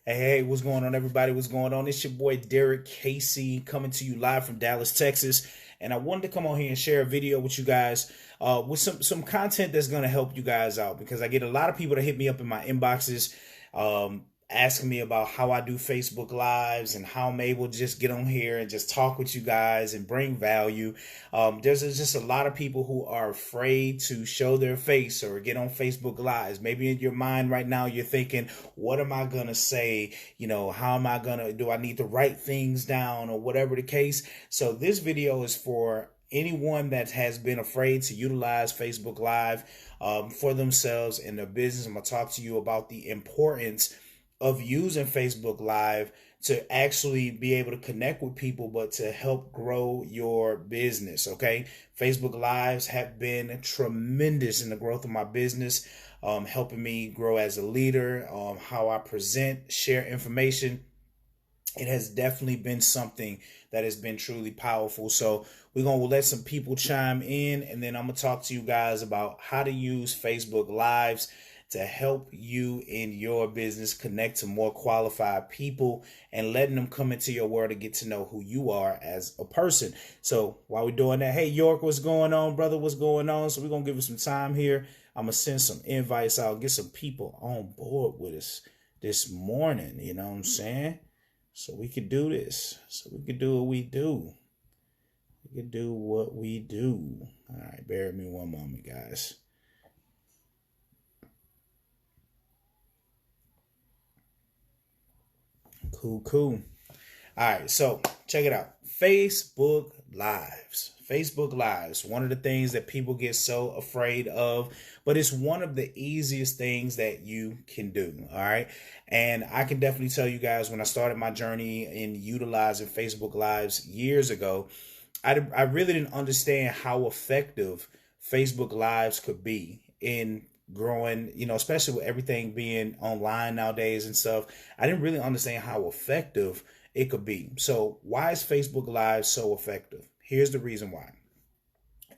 Hey, what's going on, everybody? What's going on? It's your boy Derek Casey coming to you live from Dallas, Texas. And I wanted to come on here and share a video with you guys with some content that's going to help you guys out, because I get a lot of people that hit me up in my inboxes asking me about how I do Facebook Lives and how I'm able to just get on here and just talk with you guys and bring value. There's just a lot of people who are afraid to show their face or get on Facebook Lives. Maybe in your mind right now, you're thinking, what am I going to say? How am I going to, do I need to write things down or whatever the case? So this video is for anyone that has been afraid to utilize Facebook Live for themselves and their business. I'm going to talk to you about the importance of using Facebook Live to actually be able to connect with people, but to help grow your business. Okay. Facebook Lives have been tremendous in the growth of my business, helping me grow as a leader, how I present, share information. It has definitely been something that has been truly powerful. So we're going to let some people chime in, and then I'm going to talk to you guys about how to use Facebook Lives to help you in your business connect to more qualified people and letting them come into your world to get to know who you are as a person. So while we're doing that, hey, York, what's going on, brother? What's going on? So we're going to give it some time here. I'm going to send some invites out, get some people on board with us this morning. You know what I'm saying? So we could do this. So we could do what we do. We could do what we do. All right, bear with me one moment, guys. Cool. All right, so check it out. Facebook Lives. Facebook Lives, one of the things that people get so afraid of, but it's one of the easiest things that you can do. All right. And I can definitely tell you guys, when I started my journey in utilizing Facebook Lives years ago, I really didn't understand how effective Facebook Lives could be in growing, especially with everything being online nowadays and stuff. I didn't really understand how effective it could be. So why is Facebook Live so effective? Here's the reason why.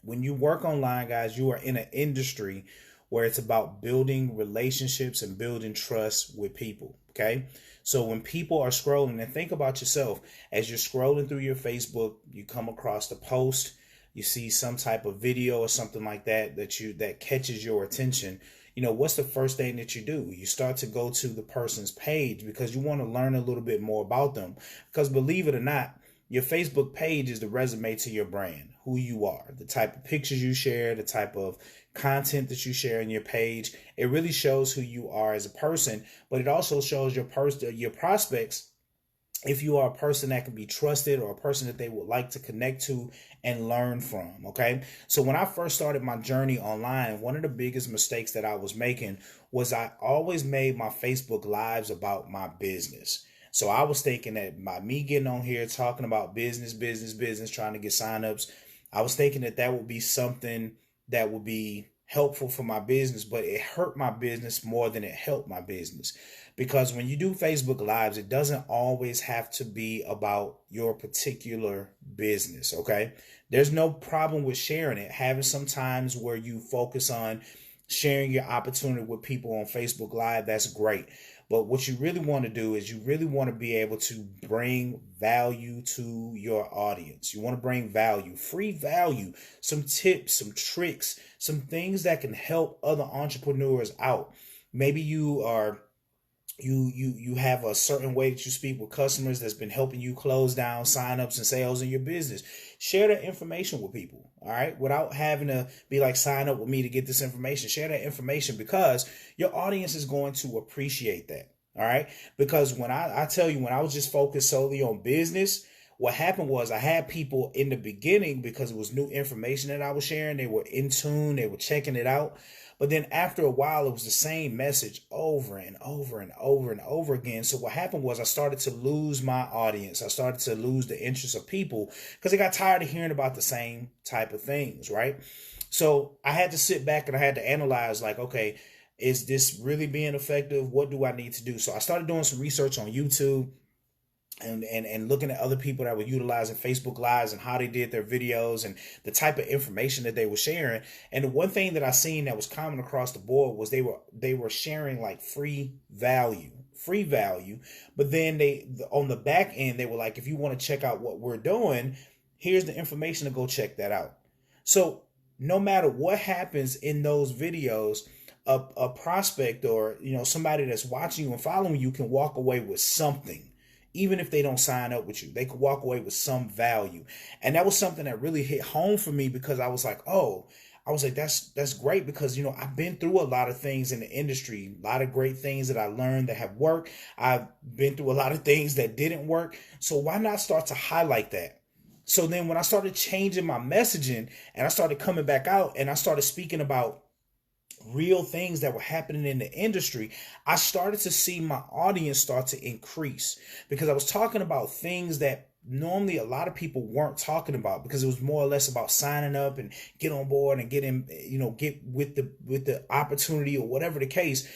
When you work online, guys, you are in an industry where it's about building relationships and building trust with people. Okay. So when people are scrolling, and think about yourself, as you're scrolling through your Facebook, you come across the post, you see some type of video or something like that catches your attention. What's the first thing that you do? You start to go to the person's page because you want to learn a little bit more about them. Because believe it or not, your Facebook page is the resume to your brand, who you are, the type of pictures you share, the type of content that you share on your page. It really shows who you are as a person, but it also shows your prospects if you are a person that can be trusted or a person that they would like to connect to and learn from. Okay. So when I first started my journey online, one of the biggest mistakes that I was making was I always made my Facebook Lives about my business. So I was thinking that by me getting on here talking about business, trying to get signups, I was thinking that would be something that would be helpful for my business, but it hurt my business more than it helped my business. Because when you do Facebook Lives, it doesn't always have to be about your particular business, okay? There's no problem with sharing it. Having some times where you focus on sharing your opportunity with people on Facebook Live, that's great. But what you really want to do is you really want to be able to bring value to your audience. You want to bring value, free value, some tips, some tricks, some things that can help other entrepreneurs out. Maybe you have a certain way that you speak with customers that's been helping you close down signups and sales in your business. Share that information with people, all right? Without having to be like, sign up with me to get this information. Share that information because your audience is going to appreciate that, all right? Because when I tell you, when I was just focused solely on business, what happened was I had people in the beginning, because it was new information that I was sharing. They were in tune. They were checking it out. But then after a while, it was the same message over and over and over and over again. So what happened was I started to lose my audience. I started to lose the interest of people because they got tired of hearing about the same type of things, right? So I had to sit back and I had to analyze, like, okay, is this really being effective? What do I need to do? So I started doing some research on YouTube and looking at other people that were utilizing Facebook Lives and how they did their videos and the type of information that they were sharing. And the one thing that I seen that was common across the board was they were sharing like free value, free value. But then on the back end, they were like, if you want to check out what we're doing, here's the information to go check that out. So no matter what happens in those videos, a prospect or somebody that's watching you and following you can walk away with something. Even if they don't sign up with you, they could walk away with some value. And that was something that really hit home for me, because I was like, that's great, because I've been through a lot of things in the industry, a lot of great things that I learned that have worked. I've been through a lot of things that didn't work. So why not start to highlight that? So then when I started changing my messaging and I started coming back out and I started speaking about real things that were happening in the industry, I started to see my audience start to increase, because I was talking about things that normally a lot of people weren't talking about, because it was more or less about signing up and get on board and get with the opportunity or whatever the case.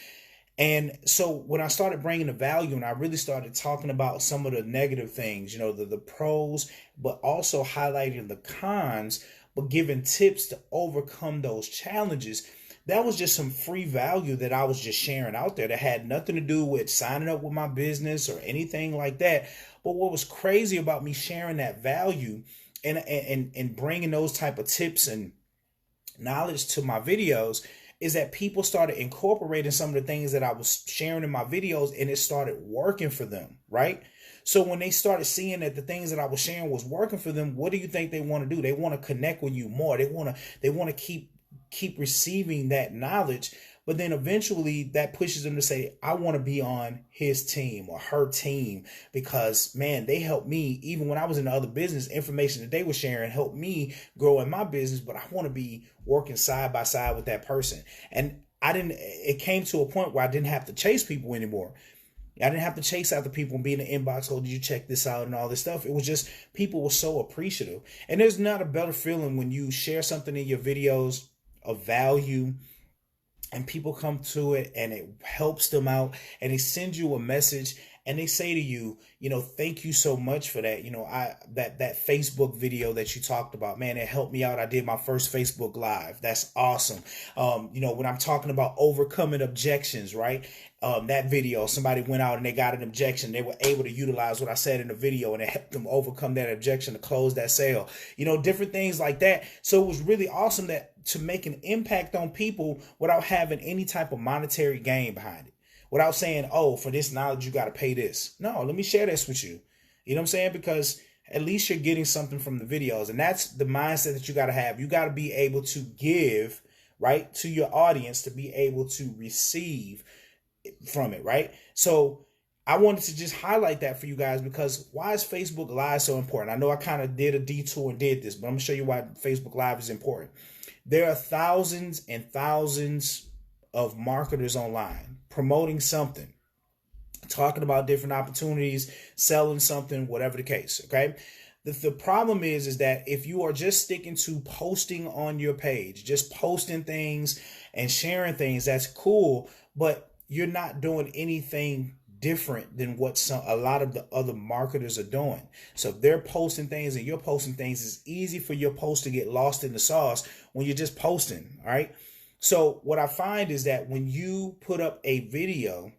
And so when I started bringing the value and I really started talking about some of the negative things, the pros, but also highlighting the cons, but giving tips to overcome those challenges, that was just some free value that I was just sharing out there that had nothing to do with signing up with my business or anything like that. But what was crazy about me sharing that value and bringing those type of tips and knowledge to my videos is that people started incorporating some of the things that I was sharing in my videos, and it started working for them, right? So when they started seeing that the things that I was sharing was working for them, what do you think they want to do? They want to connect with you more. They want to keep receiving that knowledge. But then eventually that pushes them to say, I want to be on his team or her team, because man, they helped me. Even when I was in the other business, information that they were sharing helped me grow in my business, but I want to be working side by side with that person. And it came to a point where I didn't have to chase people anymore. I didn't have to chase after people and be in the inbox, oh, did you check this out and all this stuff. It was just people were so appreciative. And there's not a better feeling when you share something in your videos of value and people come to it and it helps them out and they send you a message and they say to you, thank you so much for that. That Facebook video that you talked about, man, it helped me out. I did my first Facebook Live. That's awesome. When I'm talking about overcoming objections, right? That video, somebody went out and they got an objection. They were able to utilize what I said in the video and it helped them overcome that objection to close that sale. Different things like that. So it was really awesome to make an impact on people without having any type of monetary gain behind it. Without saying, oh, for this knowledge, you got to pay this. No, let me share this with you. You know what I'm saying? Because at least you're getting something from the videos. And that's the mindset that you got to have. You got to be able to give, right, to your audience to be able to receive from it, right? So I wanted to just highlight that for you guys, because why is Facebook Live so important? I know I kind of did a detour and did this, but I'm going to show you why Facebook Live is important. There are thousands and thousands of marketers online promoting something, talking about different opportunities, selling something, whatever the case, okay? The problem is that if you are just sticking to posting on your page, just posting things and sharing things, that's cool, but you're not doing anything different than what a lot of the other marketers are doing. So if they're posting things and you're posting things, it's easy for your post to get lost in the sauce when you're just posting, all right? So what I find is that when you put up a video,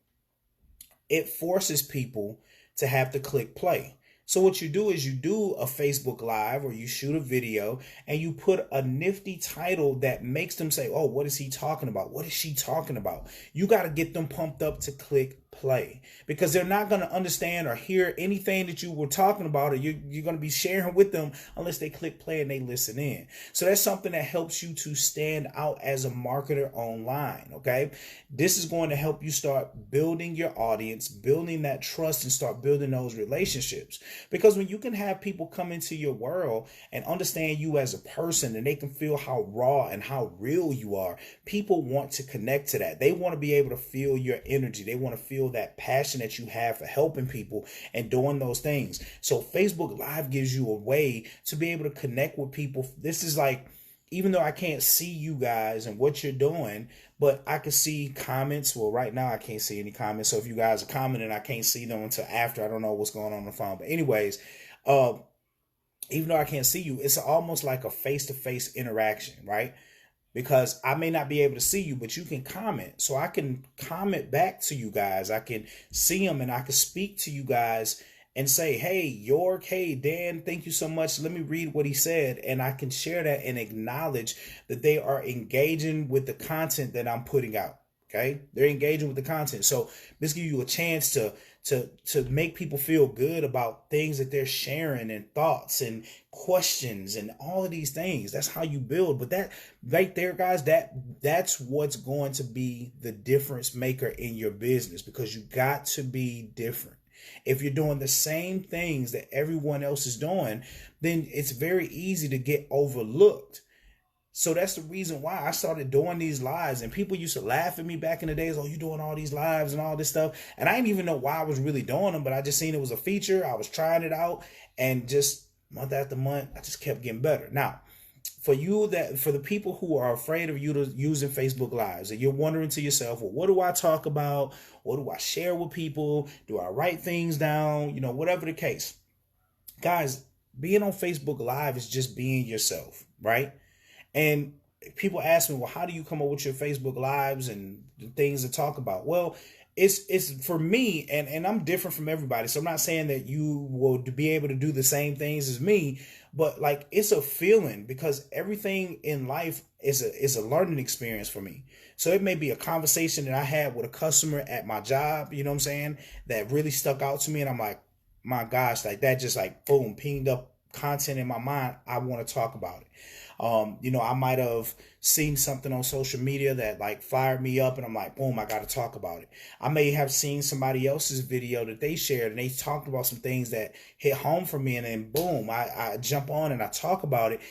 it forces people to have to click play. So what you do is you do a Facebook Live or you shoot a video and you put a nifty title that makes them say, oh, what is he talking about? What is she talking about? You got to get them pumped up to click play, because they're not going to understand or hear anything that you were talking about, or you're going to be sharing with them unless they click play and they listen in. So that's something that helps you to stand out as a marketer online. Okay. This is going to help you start building your audience, building that trust, and start building those relationships. Because when you can have people come into your world and understand you as a person, and they can feel how raw and how real you are, people want to connect to that. They want to be able to feel your energy. They want to feel that passion that you have for helping people and doing those things. So Facebook Live gives you a way to be able to connect with people. This is like, even though I can't see you guys and what you're doing, but I can see comments. Well, right now I can't see any comments. So if you guys are commenting, I can't see them until after. I don't know what's going on the phone. But anyways, even though I can't see you, it's almost like a face-to-face interaction, right? because I may not be able to see you, but you can comment. So I can comment back to you guys. I can see them and I can speak to you guys and say, hey, York, hey, Dan, thank you so much. Let me read what he said. And I can share that and acknowledge that they are engaging with the content that I'm putting out. Okay. They're engaging with the content. So this gives you a chance to make people feel good about things that they're sharing and thoughts and questions and all of these things. That's how you build. But that right there, guys, that's what's going to be the difference maker in your business, because you got to be different. If you're doing the same things that everyone else is doing, then it's very easy to get overlooked. So that's the reason why I started doing these lives. And people used to laugh at me back in the days. Oh, you doing all these lives and all this stuff. And I didn't even know why I was really doing them, but I just seen it was a feature. I was trying it out, and just month after month, I just kept getting better. Now, for the people who are afraid of using Facebook Lives, and you're wondering to yourself, well, what do I talk about? What do I share with people? Do I write things down? Whatever the case. Guys, being on Facebook Live is just being yourself, right? And people ask me, well, how do you come up with your Facebook Lives and the things to talk about? Well, it's for me, and I'm different from everybody. So I'm not saying that you will be able to do the same things as me, but like, it's a feeling, because everything in life is a learning experience for me. So it may be a conversation that I had with a customer at my job, you know what I'm saying, that really stuck out to me. And I'm like, my gosh, like that just like boom, pinged up content in my mind. I want to talk about it. I might have seen something on social media that like fired me up, and I'm like, boom, I got to talk about it. I may have seen somebody else's video that they shared and they talked about some things that hit home for me, and then boom, I jump on and I talk about it,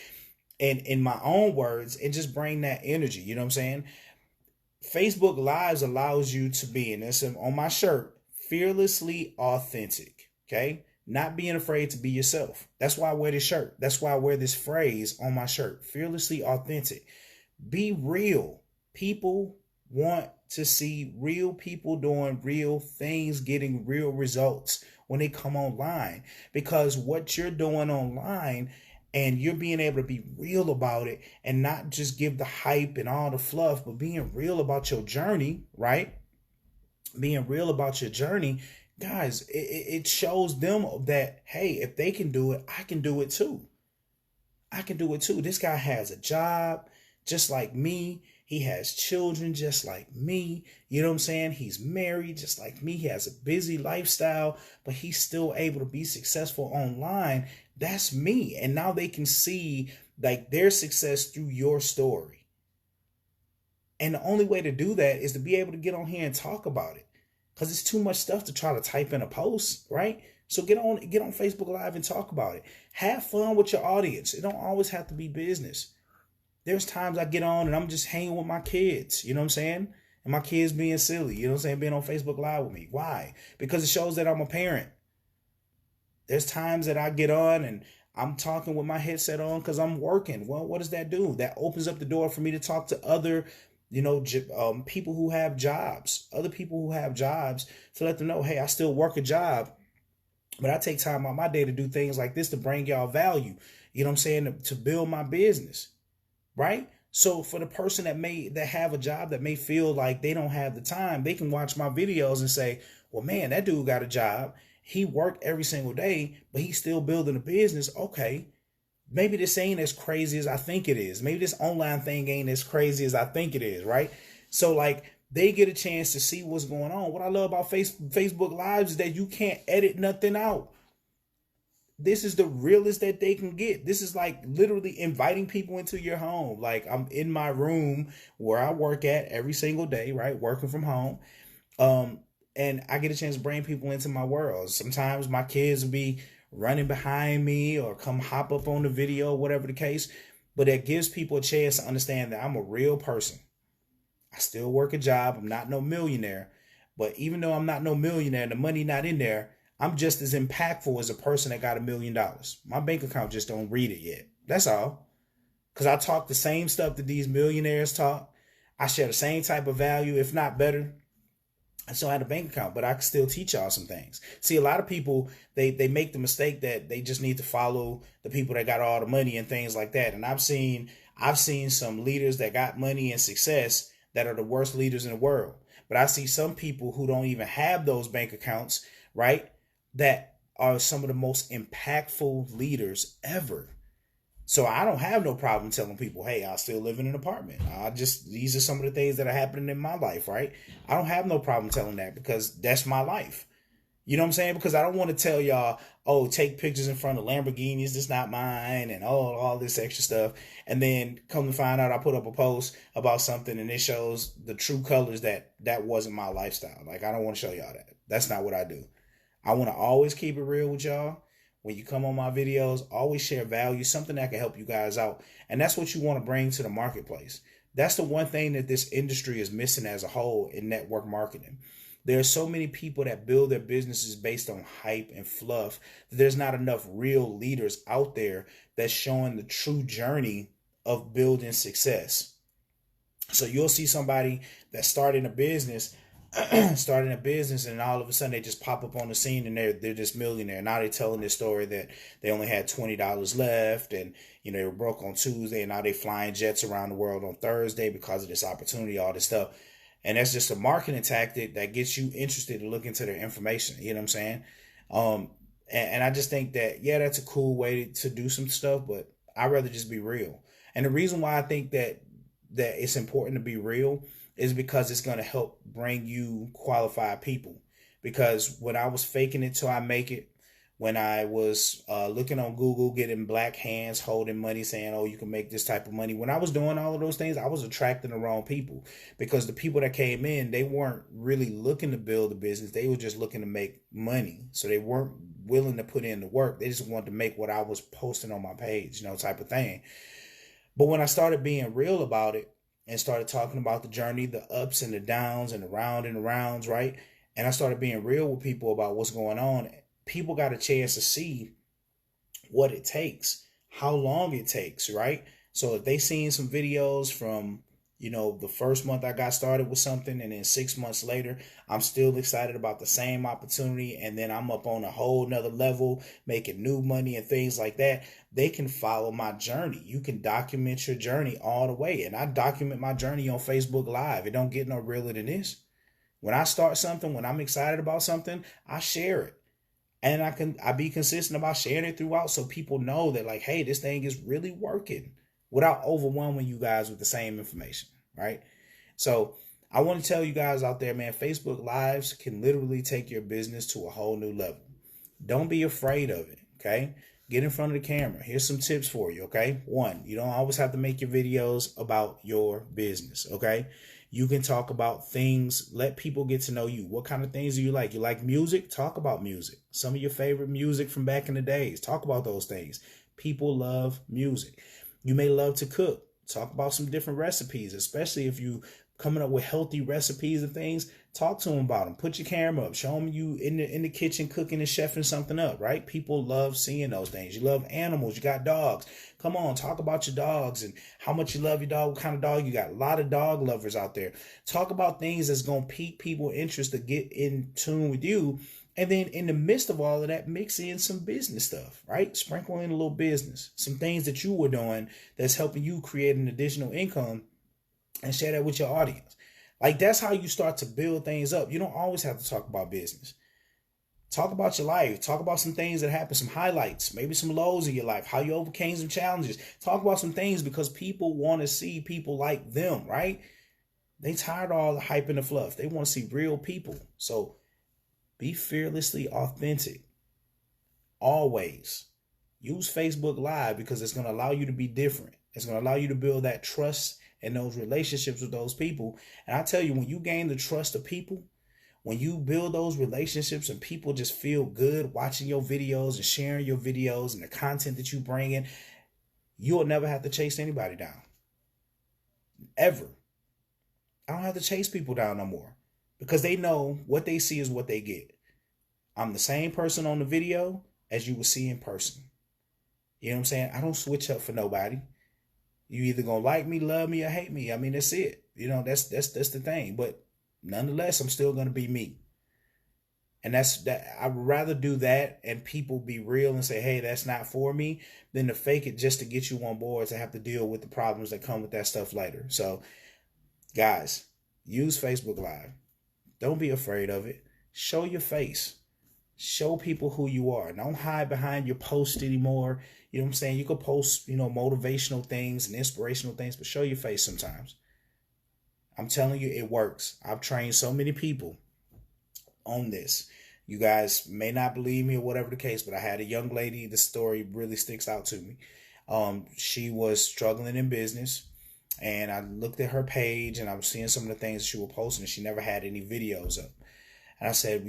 and in my own words, and just bring that energy. You know what I'm saying? Facebook Lives allows you to be, and this on my shirt, fearlessly authentic. Okay. Not being afraid to be yourself. That's why I wear this shirt. That's why I wear this phrase on my shirt. Fearlessly authentic. Be real. People want to see real people doing real things, getting real results when they come online. Because what you're doing online, and you're being able to be real about it and not just give the hype and all the fluff, but being real about your journey, right? Being real about your journey, guys, it shows them that, hey, if they can do it, I can do it too. I can do it too. This guy has a job just like me. He has children just like me. You know what I'm saying? He's married just like me. He has a busy lifestyle, but he's still able to be successful online. That's me. And now they can see like their success through your story. And the only way to do that is to be able to get on here and talk about it. Because it's too much stuff to try to type in a post, right? So get on Facebook Live and talk about it. Have fun with your audience. It don't always have to be business. There's times I get on and I'm just hanging with my kids, you know what I'm saying? And my kids being silly, you know what I'm saying? Being on Facebook Live with me. Why? Because it shows that I'm a parent. There's times that I get on and I'm talking with my headset on because I'm working. Well, what does that do? That opens up the door for me to talk to other people who have jobs, other people who have jobs, to let them know, hey, I still work a job, but I take time out my day to do things like this to bring y'all value. You know what I'm saying? To build my business, right? So for the person that have a job that may feel like they don't have the time, they can watch my videos and say, well, man, that dude got a job. He worked every single day, but he's still building a business. Okay. Maybe this ain't as crazy as I think it is. Maybe this online thing ain't as crazy as I think it is, right? So like they get a chance to see what's going on. What I love about Facebook Lives is that you can't edit nothing out. This is the realest that they can get. This is like literally inviting people into your home. Like I'm in my room where I work at every single day, right? Working from home. And I get a chance to bring people into my world. Sometimes my kids will be running behind me or come hop up on the video, whatever the case. But that gives people a chance to understand that I'm a real person. I still work a job. I'm not no millionaire. But even though I'm not no millionaire, the money not in there, I'm just as impactful as a person that got $1 million. My bank account just don't read it yet. That's all. Because I talk the same stuff that these millionaires talk. I share the same type of value, if not better. And so I had a bank account, but I could still teach y'all some things. See, a lot of people, they make the mistake that they just need to follow the people that got all the money and things like that. And I've seen some leaders that got money and success that are the worst leaders in the world. But I see some people who don't even have those bank accounts, right? That are some of the most impactful leaders ever. So I don't have no problem telling people, hey, I still live in an apartment. These are some of the things that are happening in my life, right? I don't have no problem telling that because that's my life. You know what I'm saying? Because I don't want to tell y'all, oh, take pictures in front of Lamborghinis, this not mine, and all this extra stuff. And then come to find out I put up a post about something and it shows the true colors that wasn't my lifestyle. Like, I don't want to show y'all that. That's not what I do. I want to always keep it real with y'all. When you come on my videos, always share value, something that can help you guys out. And that's what you want to bring to the marketplace. That's the one thing that this industry is missing as a whole in network marketing. There are so many people that build their businesses based on hype and fluff that there's not enough real leaders out there that's showing the true journey of building success. So you'll see somebody that's starting a business, and all of a sudden they just pop up on the scene and they're just millionaire. Now they're telling this story that they only had $20 left, and they were broke on Tuesday, and now they flying jets around the world on Thursday because of this opportunity, all this stuff. And that's just a marketing tactic that gets you interested to look into their information. You know what I'm saying? And I just think that, yeah, that's a cool way to do some stuff, but I'd rather just be real. And the reason why I think that it's important to be real is because it's going to help bring you qualified people. Because when I was faking it till I make it, when I was looking on Google, getting black hands, holding money, saying, oh, you can make this type of money. When I was doing all of those things, I was attracting the wrong people, because the people that came in, they weren't really looking to build a business. They were just looking to make money. So they weren't willing to put in the work. They just wanted to make what I was posting on my page, type of thing. But when I started being real about it and started talking about the journey, the ups and the downs and the round and the rounds, right? And I started being real with people about what's going on, people got a chance to see what it takes, how long it takes, right? So if they seen some videos from, the first month I got started with something, and then 6 months later, I'm still excited about the same opportunity, and then I'm up on a whole nother level, making new money and things like that, they can follow my journey. You can document your journey all the way. And I document my journey on Facebook Live. It don't get no realer than this. When I start something, when I'm excited about something, I share it. And I be consistent about sharing it throughout, so people know that, like, hey, this thing is really working, without overwhelming you guys with the same information, right? So I want to tell you guys out there, man, Facebook Lives can literally take your business to a whole new level. Don't be afraid of it, okay? Get in front of the camera. Here's some tips for you, okay? 1, you don't always have to make your videos about your business, okay? You can talk about things. Let people get to know you. What kind of things do you like? You like music? Talk about music. Some of your favorite music from back in the days. Talk about those things. People love music. You may love to cook. Talk about some different recipes, especially if you coming up with healthy recipes and things. Talk to them about them. Put your camera up. Show them you in the kitchen cooking and chefing something up, right? People love seeing those things. You love animals. You got dogs. Come on, talk about your dogs and how much you love your dog, what kind of dog you got. A lot of dog lovers out there. Talk about things that's going to pique people's interest to get in tune with you. And then in the midst of all of that, mix in some business stuff, right? Sprinkle in a little business, some things that you were doing that's helping you create an additional income, and share that with your audience. Like, that's how you start to build things up. You don't always have to talk about business. Talk about your life. Talk about some things that happened, some highlights, maybe some lows in your life, how you overcame some challenges. Talk about some things, because people want to see people like them, right? They tired of all the hype and the fluff. They want to see real people. So be fearlessly authentic. Always use Facebook Live, because it's going to allow you to be different. It's going to allow you to build that trust and those relationships with those people. And I tell you, when you gain the trust of people, when you build those relationships and people just feel good watching your videos and sharing your videos and the content that you bring in, you'll never have to chase anybody down. Ever. I don't have to chase people down no more, because they know what they see is what they get. I'm the same person on the video as you will see in person. You know what I'm saying? I don't switch up for nobody. You either gonna like me, love me, or hate me. I mean, that's it. That's the thing. But nonetheless, I'm still going to be me. And that's that. I'd rather do that and people be real and say, hey, that's not for me, than to fake it just to get you on board to have to deal with the problems that come with that stuff later. So, guys, use Facebook Live. Don't be afraid of it. Show your face. Show people who you are. Don't hide behind your post anymore. You know what I'm saying? You could post, motivational things and inspirational things, but show your face sometimes. I'm telling you, it works. I've trained so many people on this. You guys may not believe me or whatever the case, but I had a young lady, the story really sticks out to me. She was struggling in business, and I looked at her page and I was seeing some of the things she was posting, and she never had any videos up. And I said,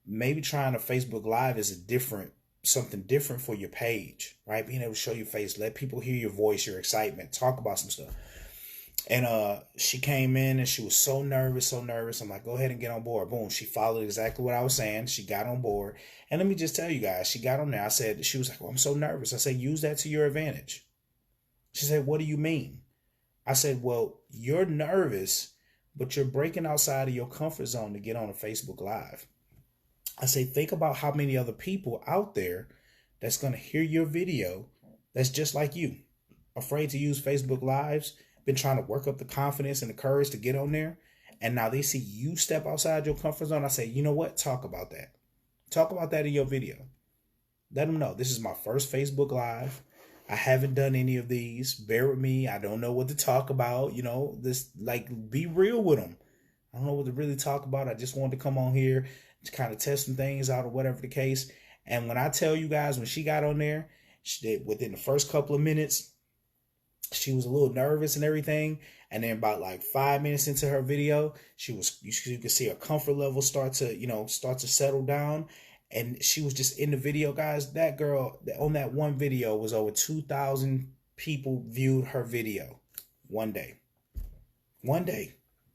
maybe trying a Facebook Live is something different for your page, right? Being able to show your face, let people hear your voice, your excitement, talk about some stuff. And she came in and she was so nervous. I'm like, go ahead and get on board. Boom. She followed exactly what I was saying. She got on board. And let me just tell you guys, she got on there. She was like, well, I'm so nervous. I said, use that to your advantage. She said, what do you mean? I said, well, you're nervous, but you're breaking outside of your comfort zone to get on a Facebook Live. I say, think about how many other people out there that's going to hear your video that's just like you, afraid to use Facebook Lives, been trying to work up the confidence and the courage to get on there, and now they see you step outside your comfort zone. I say, you know what? Talk about that. Talk about that in your video. Let them know this is my first Facebook Live. I haven't done any of these. Bear with me. I don't know what to talk about. Be real with them. I don't know what to really talk about. I just wanted to come on here to kind of test some things out or whatever the case. And when I tell you guys, when she got on there, within the first couple of minutes, she was a little nervous and everything. And then about like 5 minutes into her video, you could see her comfort level start to settle down. And she was just in the video, guys. That girl on that one video was over 2,000 people viewed her video one day.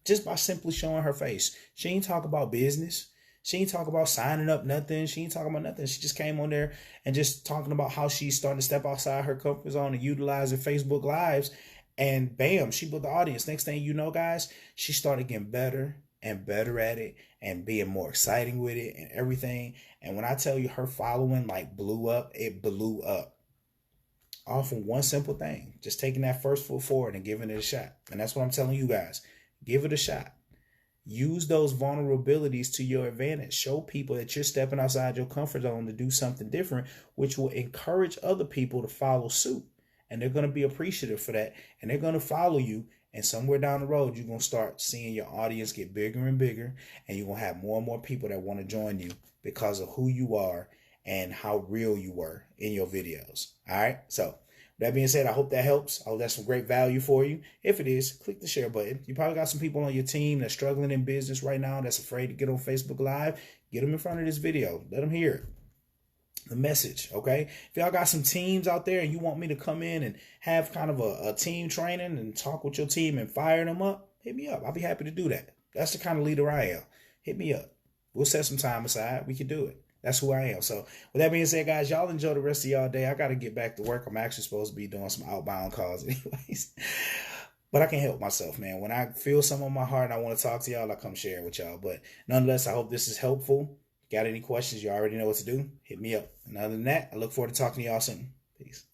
Just by simply showing her face. She ain't talk about business. She ain't talk about signing up nothing. She ain't talking about nothing. She just came on there and just talking about how she's starting to step outside her comfort zone and utilizing Facebook Lives. And bam, she built the audience. Next thing you know, guys, she started getting better and better at it and being more exciting with it and everything. And when I tell you her following blew up, it blew up. All from one simple thing, just taking that first foot forward and giving it a shot. And that's what I'm telling you guys. Give it a shot. Use those vulnerabilities to your advantage. Show people that you're stepping outside your comfort zone to do something different, which will encourage other people to follow suit. And they're going to be appreciative for that. And they're going to follow you. And somewhere down the road, you're going to start seeing your audience get bigger and bigger. And you're going to have more and more people that want to join you because of who you are and how real you were in your videos. All right. So that being said, I hope that helps. I hope that's some great value for you. If it is, click the share button. You probably got some people on your team that's struggling in business right now that's afraid to get on Facebook Live. Get them in front of this video. Let them hear it. The message, okay? If y'all got some teams out there and you want me to come in and have kind of a team training and talk with your team and fire them up, hit me up. I'll be happy to do that. That's the kind of leader I am. Hit me up. We'll set some time aside. We can do it. That's who I am. So with that being said, guys, y'all enjoy the rest of y'all day. I got to get back to work. I'm actually supposed to be doing some outbound calls anyways. But I can't help myself, man. When I feel something on my heart and I want to talk to y'all, I come share it with y'all. But nonetheless, I hope this is helpful. Got any questions, you already know what to do. Hit me up. And other than that, I look forward to talking to y'all soon. Peace.